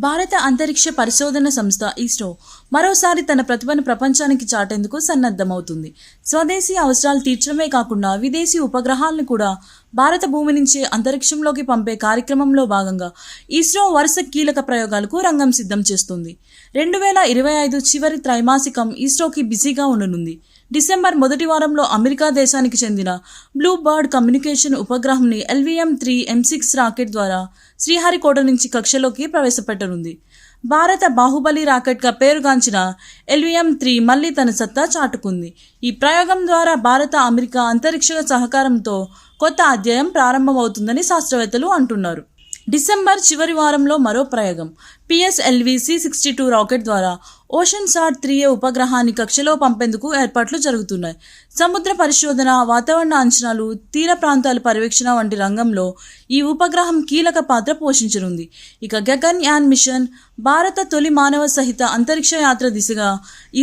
భారత అంతరిక్ష పరిశోధన సంస్థ ఇస్రో మరోసారి తన ప్రతిభను ప్రపంచానికి చాటేందుకు సన్నద్ధమవుతుంది. స్వదేశీ అవసరాలు తీర్చడమే కాకుండా విదేశీ ఉపగ్రహాలను కూడా భారత భూమి నుంచి అంతరిక్షంలోకి పంపే కార్యక్రమంలో భాగంగా ఇస్రో వరుస కీలక ప్రయోగాలకు రంగం సిద్ధం చేస్తుంది. 2025 చివరి త్రైమాసికం ఇస్రోకి బిజీగా ఉండనుంది. డిసెంబర్ మొదటి వారంలో అమెరికా దేశానికి చెందిన బ్లూ బర్డ్ కమ్యూనికేషన్ ఉపగ్రహంని LVM-3 M6 రాకెట్ ద్వారా శ్రీహరికోట నుంచి కక్షలోకి ప్రవేశపెట్టనుంది. భారత బాహుబలి రాకెట్గా పేరుగాంచిన LVM-3 మళ్లీ తన సత్తా చాటుకుంది. ఈ ప్రయోగం ద్వారా భారత అమెరికా అంతరిక్ష సహకారంతో కొత్త అధ్యాయం ప్రారంభమవుతుందని శాస్త్రవేత్తలు అంటున్నారు. డిసెంబర్ చివరి వారంలో మరో ప్రయోగం PSLV C-62 రాకెట్ ద్వారా ఓషన్సాట్ 3A ఉపగ్రహాన్ని కక్షలో పంపేందుకు ఏర్పాట్లు జరుగుతున్నాయి. సముద్ర పరిశోధన, వాతావరణ అంచనాలు, తీర ప్రాంతాల పర్యవేక్షణ వంటి రంగంలో ఈ ఉపగ్రహం కీలక పాత్ర పోషించనుంది. ఇక గగన్యాన్ మిషన్, భారత తొలి మానవ సహిత అంతరిక్ష యాత్ర దిశగా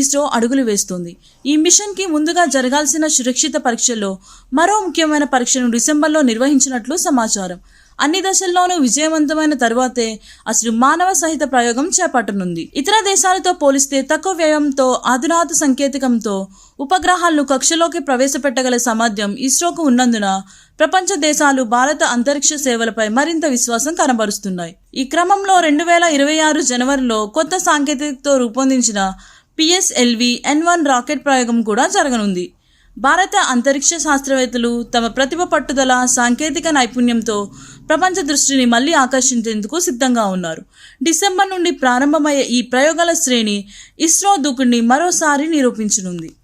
ఇస్రో అడుగులు వేస్తోంది. ఈ మిషన్కి ముందుగా జరగాల్సిన సురక్షిత పరీక్షల్లో మరో ముఖ్యమైన పరీక్షను డిసెంబర్లో నిర్వహించినట్లు సమాచారం. అన్ని దశల్లోనూ విజయవంతమైన తరువాతే అసలు మానవ సహిత ప్రయోగం చేపట్టనుంది. ఇతర దేశాలతో పోలిస్తే తక్కువ వ్యయంతో, అధునాత సాంకేతికంతో ఉపగ్రహాలను కక్షలోకి ప్రవేశపెట్టగల సామర్థ్యం ఇస్రోకు ఉన్నందున ప్రపంచ దేశాలు భారత అంతరిక్ష సేవలపై మరింత విశ్వాసం కనబరుస్తున్నాయి. ఈ క్రమంలో 2026 జనవరిలో కొత్త సాంకేతికతతో రూపొందించిన PSLV N1 రాకెట్ ప్రయోగం కూడా జరగనుంది. భారత అంతరిక్ష శాస్త్రవేత్తలు తమ ప్రతిభ, పట్టుదల, సాంకేతిక నైపుణ్యంతో ప్రపంచ దృష్టిని మళ్లీ ఆకర్షించేందుకు సిద్ధంగా ఉన్నారు. డిసెంబర్ నుండి ప్రారంభమయ్యే ఈ ప్రయోగాల శ్రేణి ఇస్రో దూకుడిని మరోసారి నిరూపించనుంది.